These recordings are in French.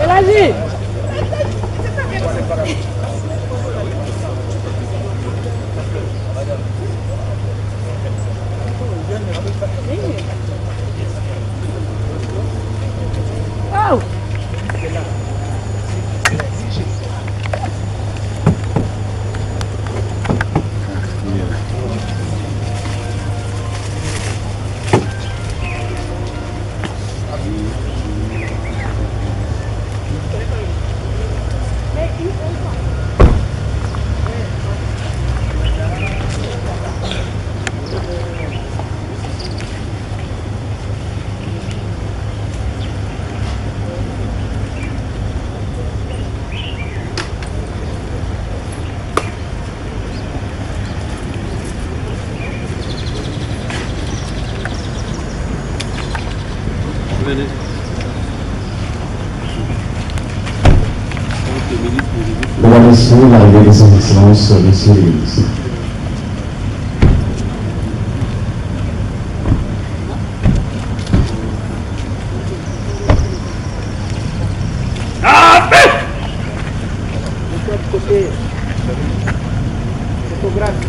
Vas-y. Oh. Mesdames et messieurs, l'arrivée de son excellence, messieurs les ministres.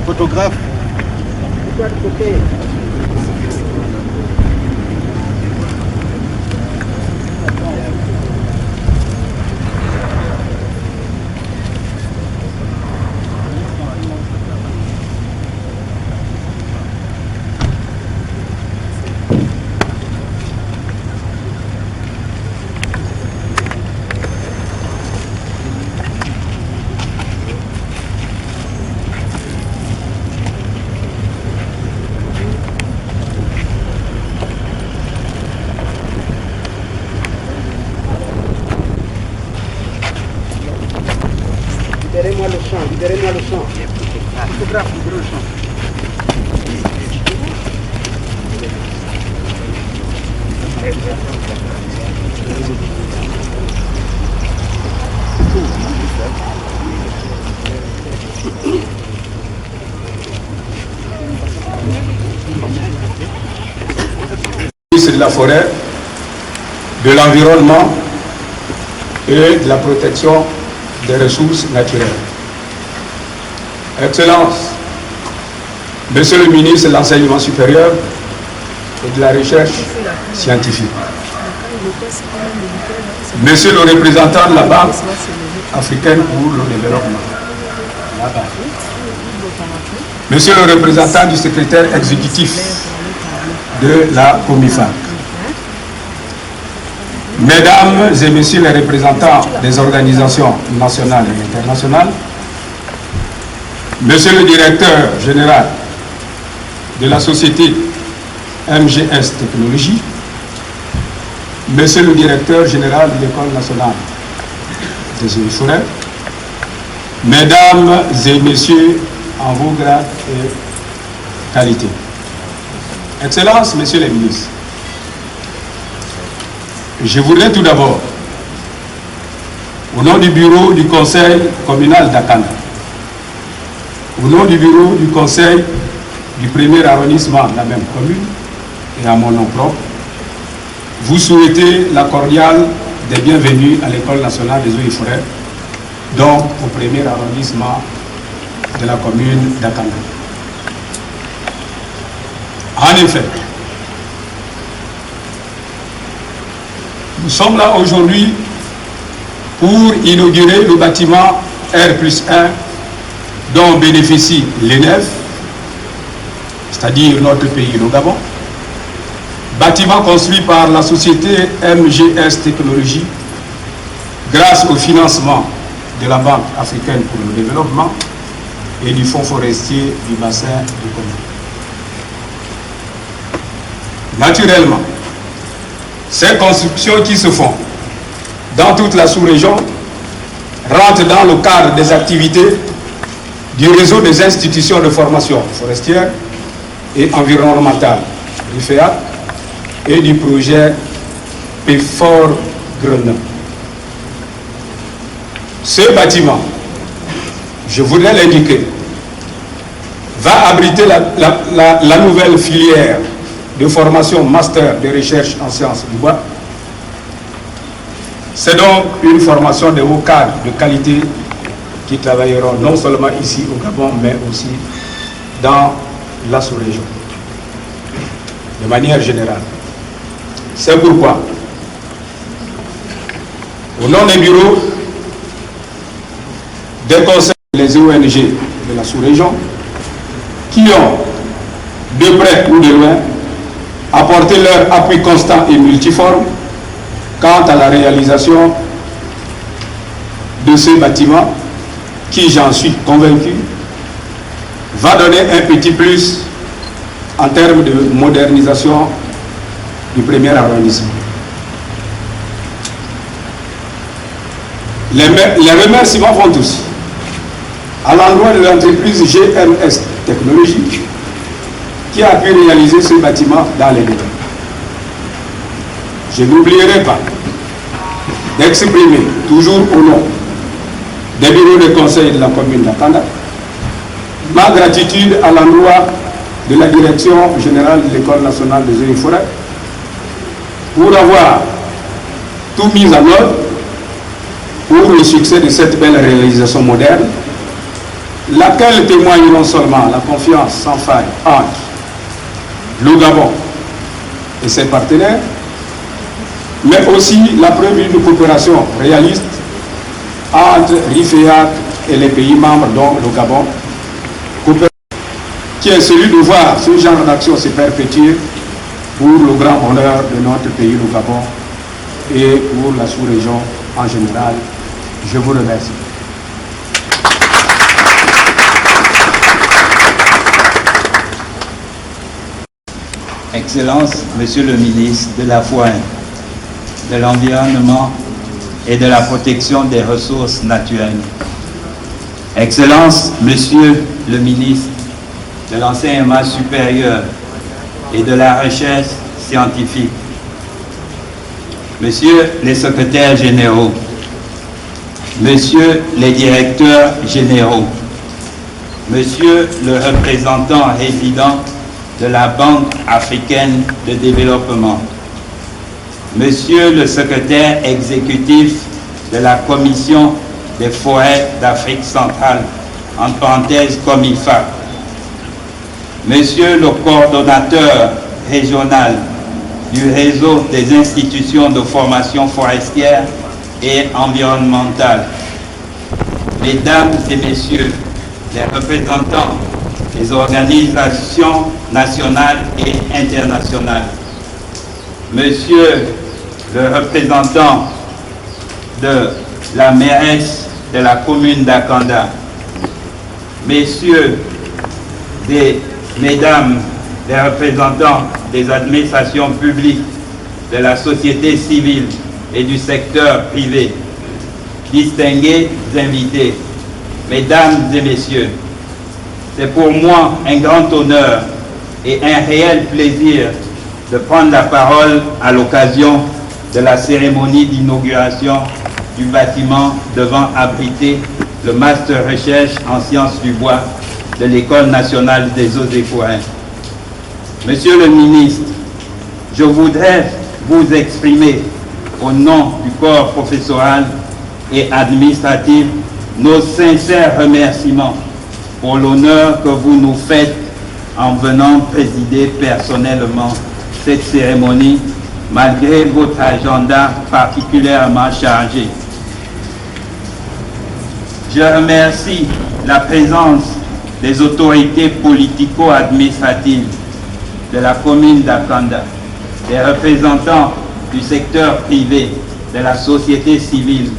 Photographe. Libérez-moi le champ, libérez-moi le champ. Photographe, libérez le champ. Ministre de la Forêt, de l'Environnement et de la protection des ressources naturelles. Excellences, Monsieur le ministre de l'Enseignement supérieur et de la Recherche scientifique, Monsieur le représentant de la Banque africaine pour le développement, Monsieur le représentant du secrétaire exécutif de la COMIFAC, Mesdames et Messieurs les représentants des organisations nationales et internationales, Monsieur le directeur général de la société MGS Technologies, Monsieur le directeur général de l'École nationale des eaux et forêts, Mesdames et Messieurs en vos grades et qualités. Excellences, Messieurs les ministres, je voudrais tout d'abord, au nom du bureau du conseil communal d'Akana, au nom du bureau du conseil du premier arrondissement de la même commune et à mon nom propre, vous souhaiter la cordiale des bienvenus à l'École nationale des eaux et forêts, donc au premier arrondissement de la commune d'Akana. En effet, nous sommes là aujourd'hui pour inaugurer le bâtiment R+1 dont bénéficie l'ENEF, c'est-à-dire notre pays, le Gabon, bâtiment construit par la société MGS Technologies grâce au financement de la Banque africaine pour le développement et du Fonds forestier du bassin du Congo. Naturellement, ces constructions qui se font dans toute la sous-région rentrent dans le cadre des activités du réseau des institutions de formation forestière et environnementale du FEAC et du projet PEFOR Grenoble. Ce bâtiment, je voudrais l'indiquer, va abriter la nouvelle filière de formation master de recherche en sciences du bois. C'est donc une formation de hauts cadres de qualité qui travailleront non seulement ici au Gabon, mais aussi dans la sous-région, de manière générale. C'est pourquoi, au nom des bureaux, des conseils des ONG de la sous-région, qui ont, de près ou de loin, apporté leur appui constant et multiforme quant à la réalisation de ce bâtiment qui, j'en suis convaincu, va donner un petit plus en termes de modernisation du premier arrondissement. Les remerciements vont aussi à l'endroit de l'entreprise GMS Technologique qui a pu réaliser ce bâtiment dans les délais. Je n'oublierai pas d'exprimer, toujours au nom des bureaux de conseil de la commune d'Akanda, ma gratitude à l'endroit de la direction générale de l'École nationale des eaux et forêts pour avoir tout mis en œuvre pour le succès de cette belle réalisation moderne, laquelle témoigne non seulement la confiance sans faille entre le Gabon et ses partenaires, mais aussi la preuve d'une coopération réaliste entre RIFEAC et les pays membres, dont le Gabon, qui est celui de voir ce genre d'action se perpétuer pour le grand honneur de notre pays, le Gabon, et pour la sous-région en général. Je vous remercie. Excellence, Monsieur le ministre de la Forêt, de l'Environnement et de la Protection des Ressources naturelles. Excellence, Monsieur le ministre de l'Enseignement supérieur et de la Recherche scientifique. Messieurs les secrétaires généraux, Messieurs les directeurs généraux, Monsieur le représentant résident de la Banque africaine de développement, Monsieur le secrétaire exécutif de la Commission des forêts d'Afrique centrale, en parenthèse COMIFAC, Monsieur le coordonnateur régional du réseau des institutions de formation forestière et environnementale, Mesdames et Messieurs les représentants des organisations nationales et internationales, Monsieur le représentant de la mairesse de la commune d'Akanda, Messieurs Mesdames les représentants des administrations publiques, de la société civile et du secteur privé, distingués invités, Mesdames et Messieurs, c'est pour moi un grand honneur et un réel plaisir de prendre la parole à l'occasion de la cérémonie d'inauguration du bâtiment devant abriter le Master Recherche en sciences du bois de l'École nationale des eaux et forêts. Monsieur le ministre, je voudrais vous exprimer au nom du corps professoral et administratif nos sincères remerciements pour l'honneur que vous nous faites en venant présider personnellement cette cérémonie malgré votre agenda particulièrement chargé. Je remercie la présence des autorités politico-administratives de la commune d'Akanda, des représentants du secteur privé, de la société civile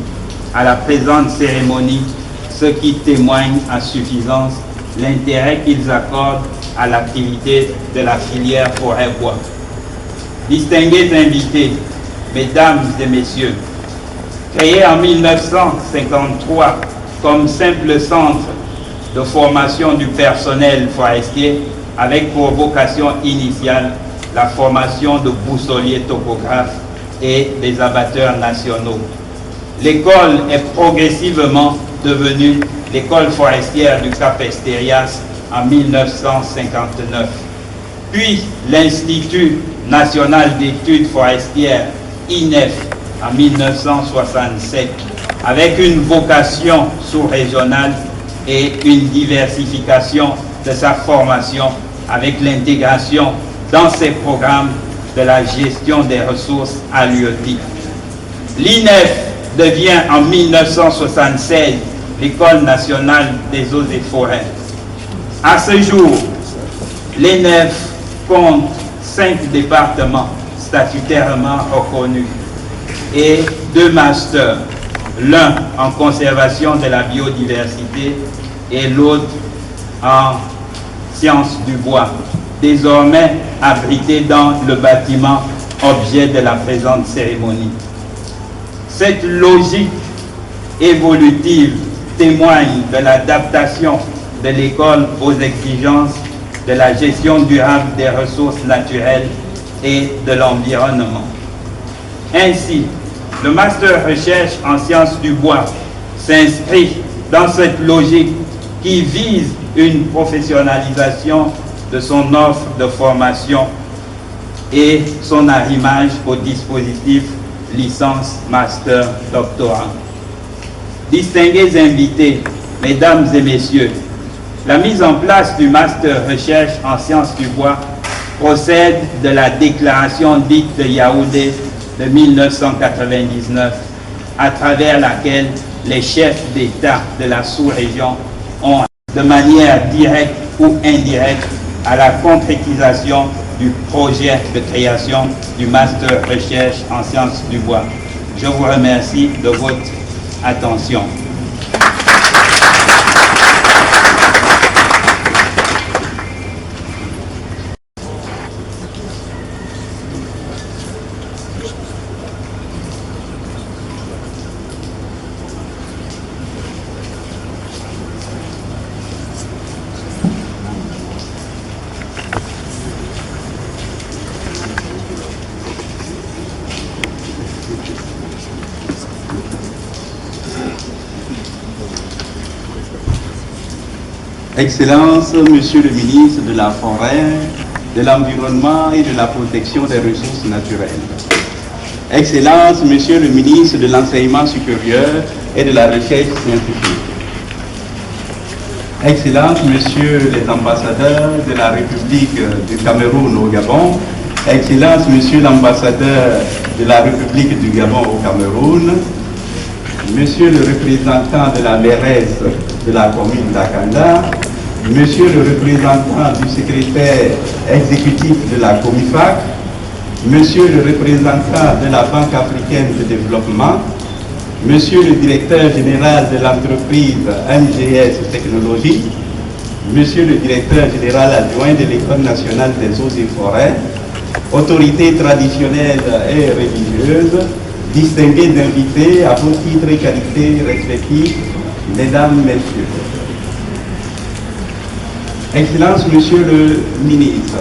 à la présente cérémonie, ce qui témoigne à suffisance l'intérêt qu'ils accordent à l'activité de la filière forêt-bois. Distingués invités, Mesdames et Messieurs, créé en 1953 comme simple centre de formation du personnel forestier avec pour vocation initiale la formation de boussoliers topographes et des abatteurs nationaux. L'école est progressivement devenue l'école forestière du Cap Esterias en 1959, puis l'Institut national d'études forestières, INEF, en 1967, avec une vocation sous-régionale et une diversification de sa formation avec l'intégration dans ses programmes de la gestion des ressources halieutiques. L'INEF devient en 1976 l'École nationale des eaux et forêts. À ce jour, l'INEF compte 5 départements statutairement reconnus et 2 masters, l'un en conservation de la biodiversité et l'autre en sciences du bois, désormais abrités dans le bâtiment objet de la présente cérémonie. Cette logique évolutive témoigne de l'adaptation de l'école aux exigences de la gestion durable des ressources naturelles et de l'environnement. Ainsi, le Master Recherche en sciences du bois s'inscrit dans cette logique qui vise une professionnalisation de son offre de formation et son arrimage au dispositif licence, master, doctorat. Distingués invités, mesdames et messieurs, la mise en place du Master Recherche en sciences du bois procède de la déclaration dite de Yaoundé de 1999, à travers laquelle les chefs d'État de la sous-région ont, de manière directe ou indirecte, à la concrétisation du projet de création du Master Recherche en sciences du bois. Je vous remercie de votre attention. Excellences, Monsieur le ministre de la Forêt, de l'Environnement et de la Protection des Ressources naturelles. Excellences, Monsieur le ministre de l'Enseignement supérieur et de la Recherche scientifique. Excellences, Messieurs les ambassadeurs de la République du Cameroun au Gabon. Excellences, Monsieur l'ambassadeur de la République du Gabon au Cameroun. Monsieur le représentant de la mairesse de la commune d'Akanda, Monsieur le représentant du secrétaire exécutif de la Comifac, Monsieur le représentant de la Banque africaine de développement, Monsieur le directeur général de l'entreprise MGS Technologies, Monsieur le directeur général adjoint de l'École nationale des eaux et forêts, autorités traditionnelles et religieuses, distingués invités à vos titres et qualités respectifs, Mesdames, Messieurs. Excellences, Monsieur le ministre,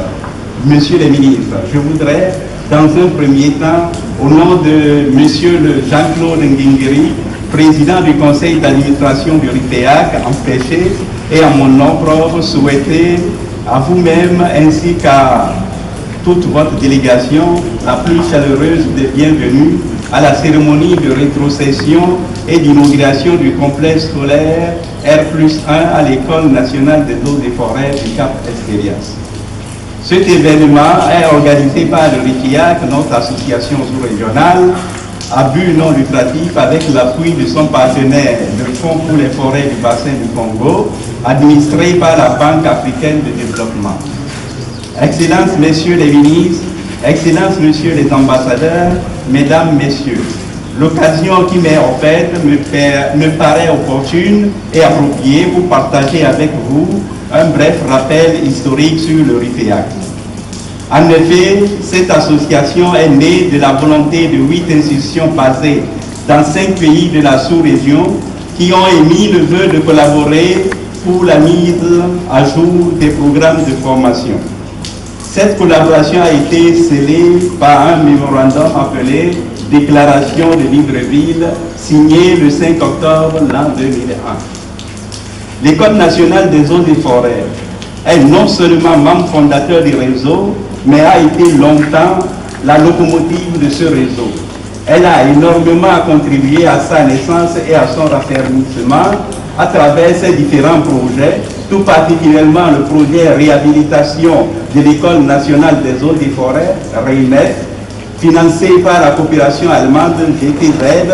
Monsieur les ministres, je voudrais, dans un premier temps, au nom de Monsieur le Jean-Claude Nguingiri, président du conseil d'administration du RIPEAC, empêcher et à mon nom propre souhaiter à vous-même ainsi qu'à toute votre délégation la plus chaleureuse des bienvenues à la cérémonie de rétrocession et d'inauguration du complexe scolaire R+1 à l'École nationale des eaux et forêts du Cap-Esquerias. Cet événement est organisé par le RIPEAC, notre association sous-régionale, à but non lucratif avec l'appui de son partenaire, le Fonds pour les forêts du bassin du Congo, administré par la Banque africaine de développement. Excellences, Messieurs les ministres, Excellences, Messieurs les ambassadeurs, Mesdames, Messieurs, l'occasion qui m'est offerte me paraît opportune et appropriée pour partager avec vous un bref rappel historique sur le RIPEAC. En effet, cette association est née de la volonté de 8 institutions basées dans 5 pays de la sous-région qui ont émis le vœu de collaborer pour la mise à jour des programmes de formation. Cette collaboration a été scellée par un mémorandum appelé Déclaration de Libreville, signé le 5 octobre l'an 2001. L'École nationale des eaux et forêts est non seulement membre fondateur du réseau, mais a été longtemps la locomotive de ce réseau. Elle a énormément contribué à sa naissance et à son raffermissement à travers ses différents projets, tout particulièrement le projet réhabilitation de l'École nationale des eaux et forêts, REINEF, financé par la coopération allemande GTZ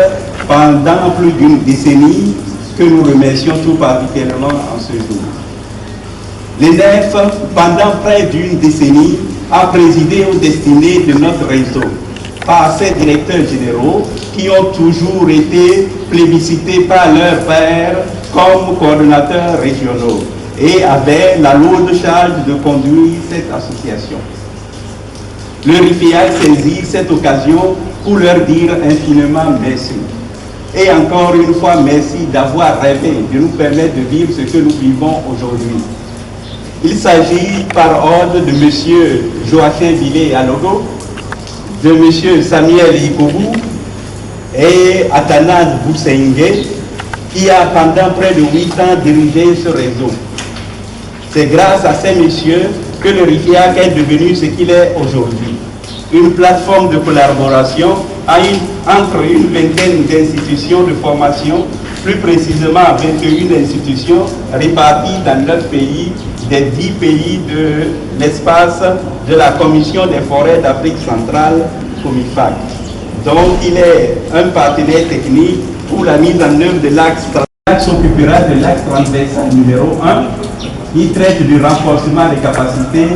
pendant plus d'une décennie, que nous remercions tout particulièrement en ce jour. L'ENEF, pendant près d'une décennie, a présidé aux destinées de notre réseau par ses directeurs généraux qui ont toujours été plébiscités par leurs pairs comme coordonnateurs régionaux et avaient la lourde charge de conduire cette association. Le RIFEAC saisit cette occasion pour leur dire infiniment merci. Et encore une fois, merci d'avoir rêvé de nous permettre de vivre ce que nous vivons aujourd'hui. Il s'agit par ordre de M. Joachim Billet Alogo, de M. Samuel Ikobu et Atanas Boussenge, qui a pendant près de 8 ans dirigé ce réseau. C'est grâce à ces messieurs que le RIFEAC est devenu ce qu'il est aujourd'hui. Une plateforme de collaboration entre une vingtaine d'institutions de formation, plus précisément 21 institutions réparties dans 9 pays, des 10 pays de l'espace de la Commission des forêts d'Afrique centrale, COMIFAC. Donc il est un partenaire technique pour la mise en œuvre de l'axe. L'axe s'occupera de l'axe transversal numéro 1, qui traite du renforcement des capacités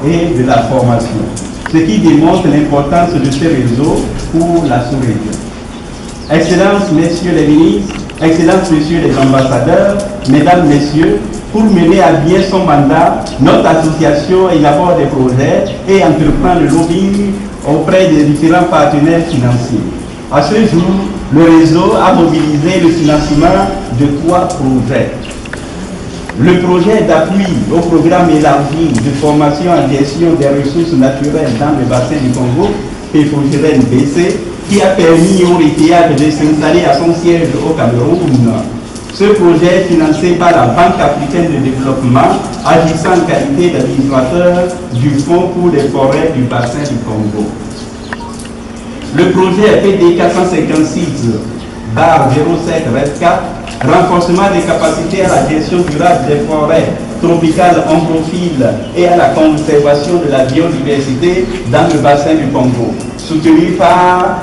et de la formation, ce qui démontre l'importance de ce réseau pour la sous-région. Excellences, messieurs les ministres, Excellences, messieurs les ambassadeurs, mesdames, messieurs, pour mener à bien son mandat, notre association élabore des projets et entreprend le lobbying auprès des différents partenaires financiers. À ce jour, le réseau a mobilisé le financement de 3 projets. Le projet d'appui au programme élargi de formation en gestion des ressources naturelles dans le bassin du Congo, PFOGRN BC, qui a permis au RIFEAC de s'installer à son siège au Cameroun. Ce projet est financé par la Banque africaine de développement, agissant en qualité d'administrateur du Fonds pour les forêts du bassin du Congo. Le projet PD 456/07-4, renforcement des capacités à la gestion durable des forêts tropicales ombrophiles et à la conservation de la biodiversité dans le bassin du Congo, soutenu par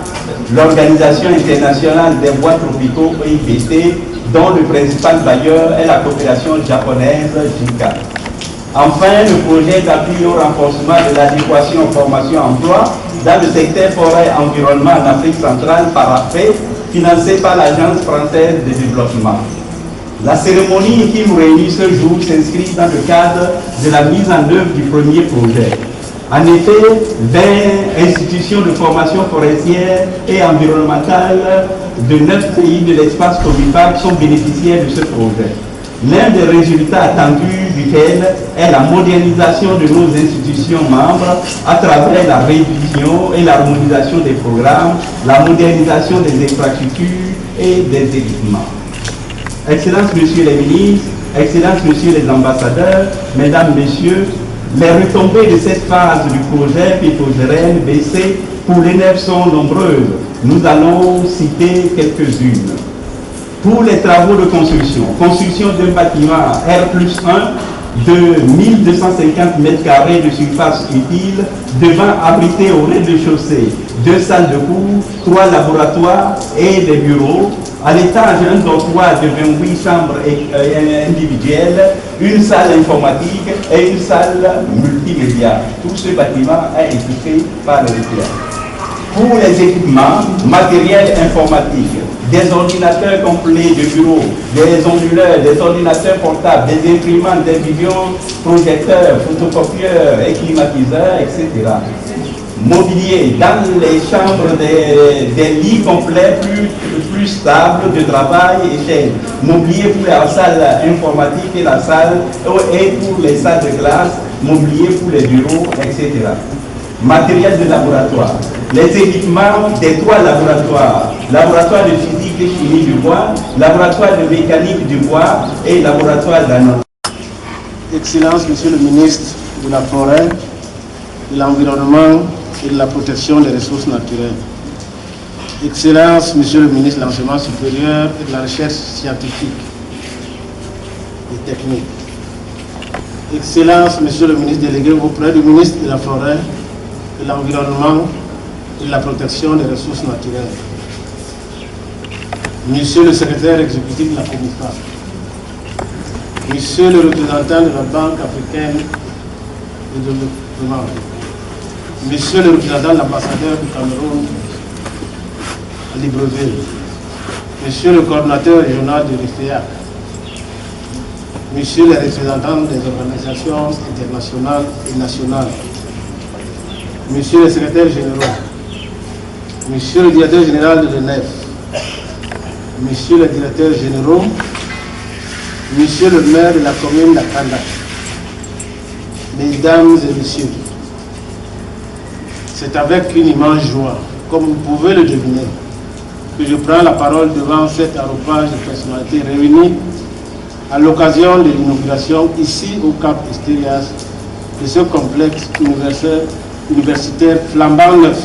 l'Organisation internationale des bois tropicaux OIBT, dont le principal bailleur est la coopération japonaise JICA. Enfin, le projet d'appui au renforcement de l'adéquation formation-emploi dans le secteur forêt-environnement en Afrique centrale par AFE, financé par l'Agence française de développement. La cérémonie qui nous réunit ce jour s'inscrit dans le cadre de la mise en œuvre du premier projet. En effet, 20 institutions de formation forestière et environnementale de 9 pays de l'espace COMIFAC sont bénéficiaires de ce projet. L'un des résultats attendus duquel est la modernisation de nos institutions membres à travers la révision et l'harmonisation des programmes, la modernisation des infrastructures et des équipements. Excellences, messieurs les ministres, Excellences, messieurs les ambassadeurs, mesdames, messieurs, les retombées de cette phase du projet PFOGRN BC pour l'ENEF sont nombreuses. Nous allons citer quelques-unes. Pour les travaux de construction d'un bâtiment R+1 de 1250 m² de surface utile, devant abriter au rez-de-chaussée 2 salles de cours, 3 laboratoires et des bureaux, à l'étage un dortoir de 28 chambres individuelles, une salle informatique et une salle multimédia. Tout ce bâtiment est équipé par le RIFEAC. Pour les équipements, matériel informatique, des ordinateurs complets de bureau, des onduleurs, des ordinateurs portables, des imprimantes, des vidéoprojecteurs, photocopieurs et climatiseurs, etc. Mobilier dans les chambres, des lits complets plus stables de travail et chaises. Mobilier pour la salle informatique et la salle et pour les salles de classe, mobilier pour les bureaux, etc. Matériel de laboratoire. Les équipements des 3 laboratoires, laboratoire de physique et chimie du bois, laboratoire de mécanique du bois et laboratoire d'anatomie. Excellences, Monsieur le ministre de la Forêt, de l'Environnement et de la Protection des Ressources naturelles. Excellences, Monsieur le ministre de l'Enseignement supérieur et de la Recherche scientifique et technique. Excellences, Monsieur le ministre délégué auprès du ministre de la Forêt, de l'Environnement et de la Protection des Ressources naturelles. Monsieur le secrétaire exécutif de la COMIFA, Monsieur le représentant de la Banque africaine de développement, Monsieur le représentant de l'ambassadeur du Cameroun à Libreville, Monsieur le coordinateur régional du RIFEAC, Monsieur le représentant des organisations internationales et nationales, Monsieur le secrétaire général, Monsieur le directeur général de l'ENEF, Monsieur le directeur général, Monsieur le maire de la commune d'Akanda, Mesdames et Messieurs, c'est avec une immense joie, comme vous pouvez le deviner, que je prends la parole devant cet arropage de personnalités réunies à l'occasion de l'inauguration ici au Cap Esterias de ce complexe universitaire flambant neuf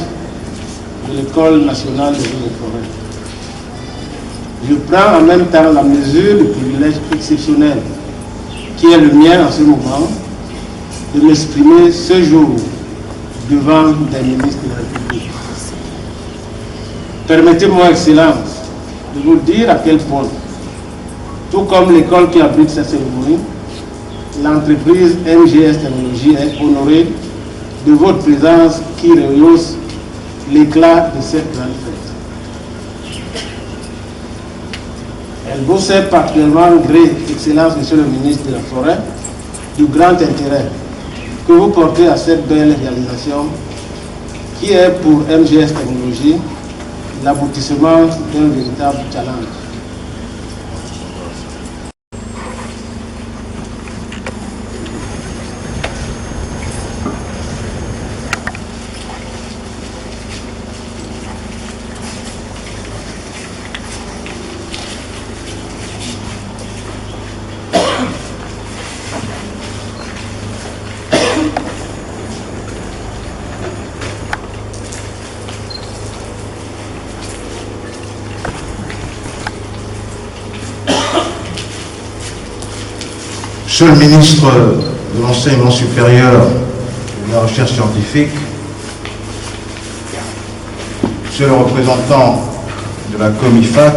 de l'École nationale des eaux et forêts. Je prends en même temps la mesure du privilège exceptionnel qui est le mien en ce moment de m'exprimer ce jour devant des ministres de la République. Permettez-moi, Excellence, de vous dire à quel point, tout comme l'école qui abrite cette cérémonie, l'entreprise MGS Technologies est honorée de votre présence qui rehausse l'éclat de cette grande fête. Elle vous est particulièrement gré, Excellence, Monsieur le ministre de la Forêt, du grand intérêt que vous portez à cette belle réalisation qui est pour MGS Technologies l'aboutissement d'un véritable challenge. Monsieur le ministre de l'Enseignement supérieur et de la Recherche scientifique, Monsieur le représentant de la COMIFAC,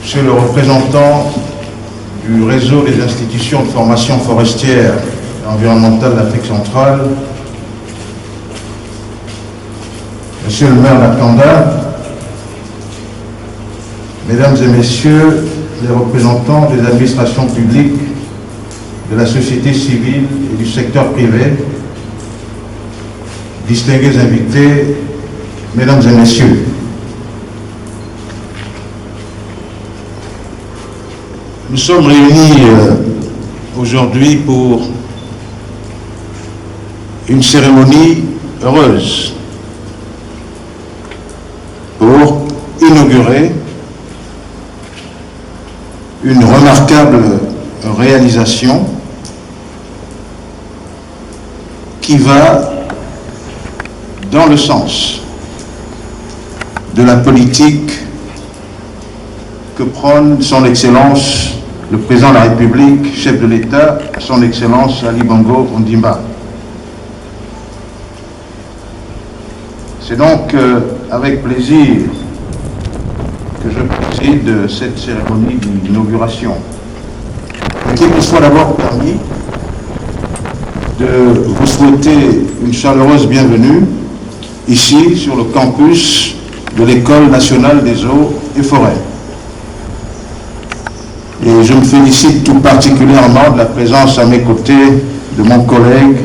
Monsieur le représentant du réseau des institutions de formation forestière et environnementale d'Afrique centrale, Monsieur le maire d'Akanda, Mesdames et Messieurs les représentants des administrations publiques, de la société civile et du secteur privé, distingués invités, Mesdames et Messieurs, nous sommes réunis aujourd'hui pour une cérémonie heureuse pour inaugurer une remarquable réalisation qui va dans le sens de la politique que prône son Excellence le Président de la République, chef de l'État, son Excellence Ali Bongo Ondimba. C'est donc avec plaisir que je préside cette cérémonie d'inauguration. Qu'il me soit d'abord permis de vous souhaiter une chaleureuse bienvenue ici sur le campus de l'École nationale des eaux et forêts. Et je me félicite tout particulièrement de la présence à mes côtés de mon collègue,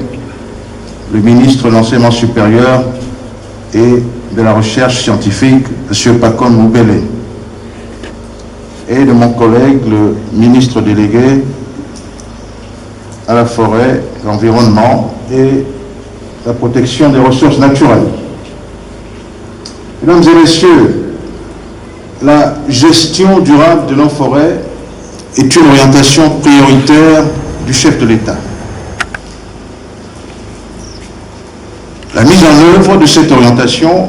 le ministre de l'Enseignement supérieur et de la Recherche scientifique, M. Pacon Moubele, et de mon collègue, le ministre délégué à la forêt, l'environnement et la protection des ressources naturelles. Mesdames et messieurs, la gestion durable de nos forêts est une orientation prioritaire du chef de l'État. La mise en œuvre de cette orientation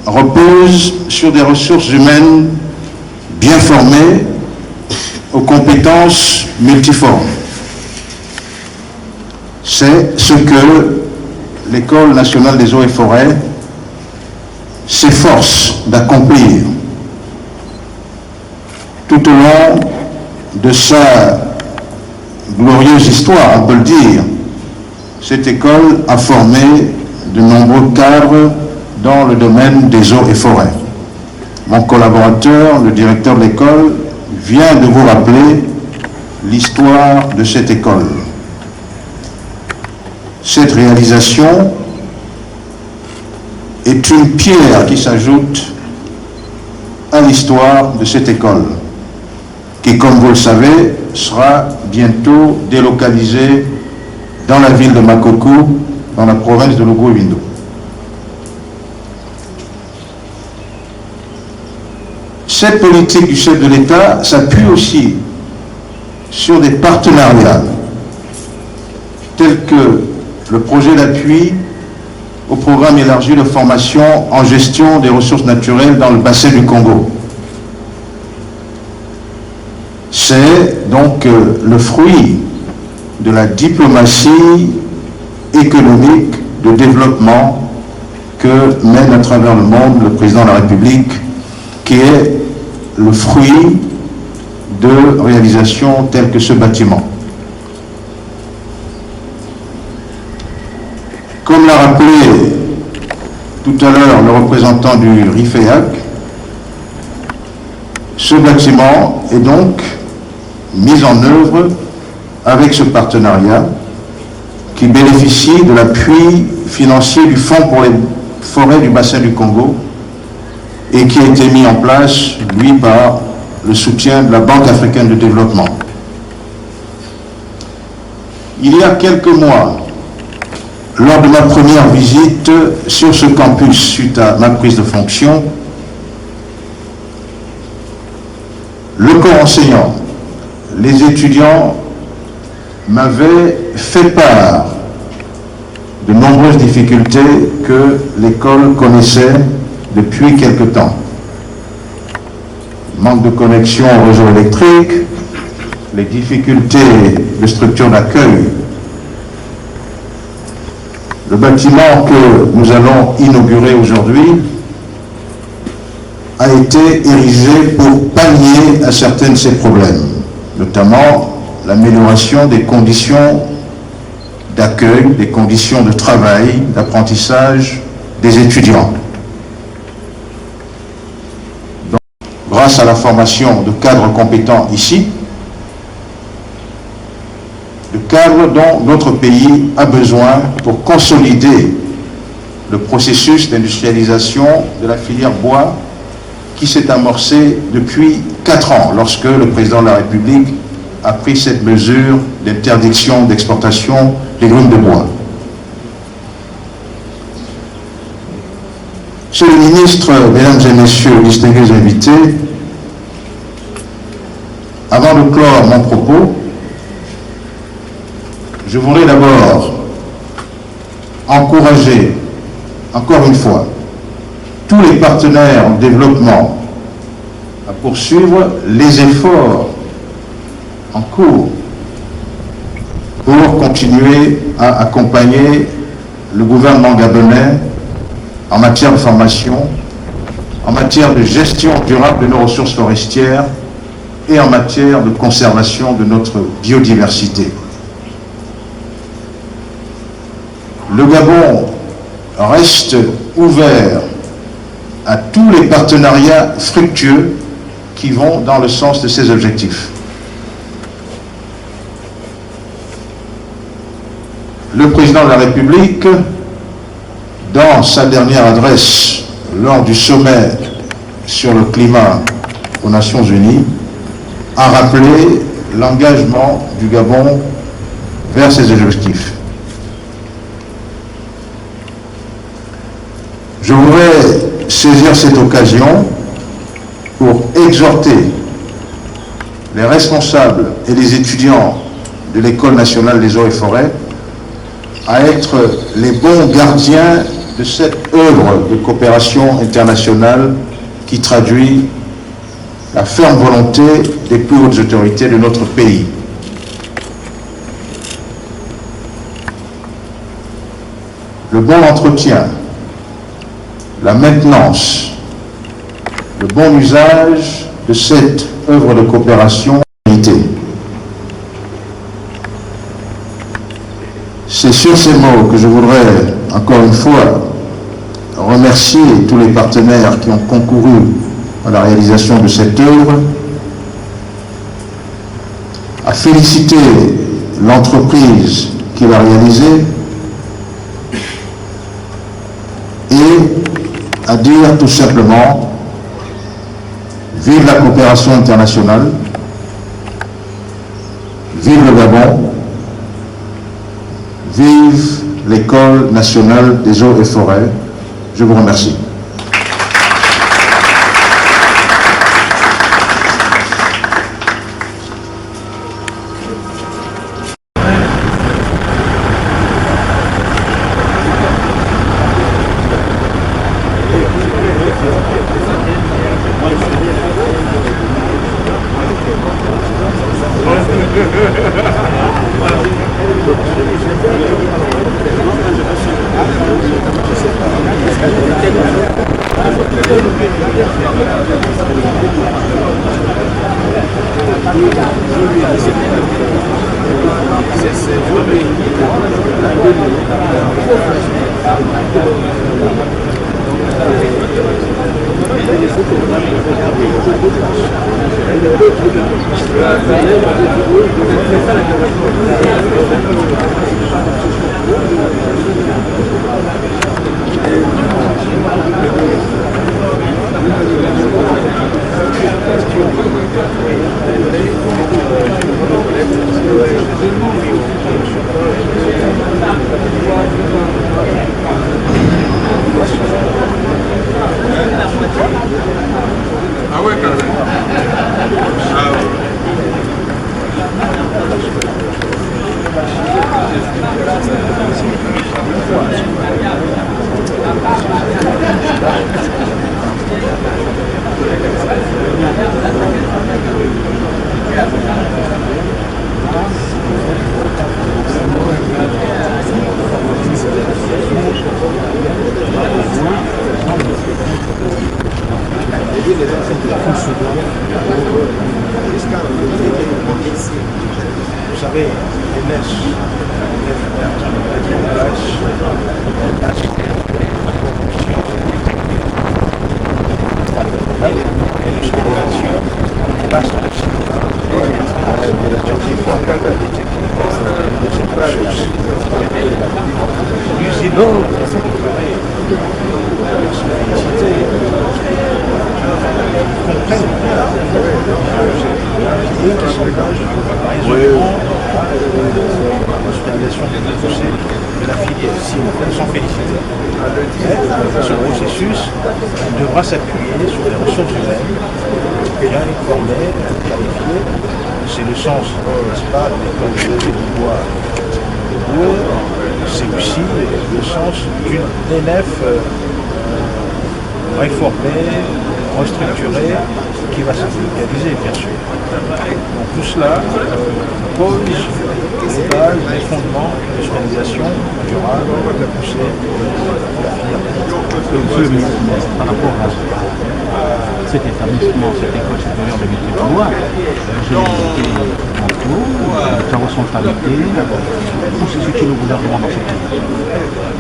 repose sur des ressources humaines bien formées, aux compétences multiformes. C'est ce que l'École nationale des eaux et forêts s'efforce d'accomplir tout au long de sa glorieuse histoire, on peut le dire. Cette école a formé de nombreux cadres dans le domaine des eaux et forêts. Mon collaborateur, le directeur de l'école, vient de vous rappeler l'histoire de cette école. Cette réalisation est une pierre qui s'ajoute à l'histoire de cette école, qui, comme vous le savez, sera bientôt délocalisée dans la ville de Makoko, dans la province de Logro-Ibindo. Cette politique du chef de l'État s'appuie aussi sur des partenariats tels que le projet d'appui au programme élargi de formation en gestion des ressources naturelles dans le bassin du Congo. C'est donc le fruit de la diplomatie économique de développement que mène à travers le monde le président de la République, qui est le fruit de réalisations telles que ce bâtiment. Comme l'a rappelé tout à l'heure le représentant du RIFEAC, ce bâtiment est donc mis en œuvre avec ce partenariat qui bénéficie de l'appui financier du Fonds pour les forêts du bassin du Congo et qui a été mis en place, lui, par le soutien de la Banque africaine de développement. Il y a quelques mois, lors de ma première visite sur ce campus suite à ma prise de fonction, le corps enseignant, les étudiants m'avaient fait part de nombreuses difficultés que l'école connaissait depuis quelque temps. Manque de connexion au réseau électrique, les difficultés de structure d'accueil. Le bâtiment que nous allons inaugurer aujourd'hui a été érigé pour pallier à certains de ces problèmes, notamment l'amélioration des conditions d'accueil, des conditions de travail, d'apprentissage des étudiants. Donc, grâce à la formation de cadres compétents ici, de cadres dont notre pays a besoin pour consolider le processus d'industrialisation de la filière bois qui s'est amorcé depuis 4 ans, lorsque le président de la République a pris cette mesure d'interdiction d'exportation des grumes de bois. Monsieur le ministre, mesdames et messieurs, distingués invités, avant de clore mon propos, je voudrais d'abord encourager, encore une fois, tous les partenaires en développement à poursuivre les efforts en cours pour continuer à accompagner le gouvernement gabonais en matière de formation, en matière de gestion durable de nos ressources forestières et en matière de conservation de notre biodiversité. Le Gabon reste ouvert à tous les partenariats fructueux qui vont dans le sens de ces objectifs. Le président de la République, dans sa dernière adresse lors du sommet sur le climat aux Nations Unies, a rappelé l'engagement du Gabon vers ces objectifs. Je voudrais saisir cette occasion pour exhorter les responsables et les étudiants de l'École nationale des eaux et forêts à être les bons gardiens de cette œuvre de coopération internationale qui traduit la ferme volonté des plus hautes autorités de notre pays. Le bon entretien, la maintenance, le bon usage de cette œuvre de coopération. C'est sur ces mots que je voudrais encore une fois remercier tous les partenaires qui ont concouru à la réalisation de cette œuvre, à féliciter l'entreprise qui l'a réalisée et à dire tout simplement vive la coopération internationale, vive le Gabon, vive l'École nationale des eaux et forêts. Je vous remercie. Vous savez, les mèches, de la filière, si on s'en félicite. Ce processus devra s'appuyer sur les ressources humaines, bien formées, qualifiées. C'est le sens, n'est-ce pas, de l'école de levée du bois de Bourg. C'est aussi le sens d'une ENF réformée, restructurée, qui va se localiser, bien sûr. Donc tout cela pose les bases, les fondements de l'organisation durable, de la poussée de la filière. Monsieur le ministre, par rapport à cet établissement, cette école supérieure de métier du bois, j'ai été en cours, ta responsabilité, où se situe le gouvernement dans cette école?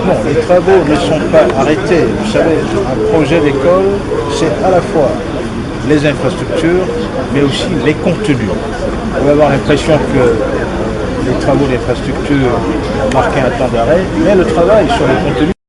Non, les travaux ne sont pas arrêtés. Vous savez, un projet d'école, c'est à la fois les infrastructures, mais aussi les contenus. On va avoir l'impression que les travaux d'infrastructure ont marqué un temps d'arrêt, mais le travail sur les contenus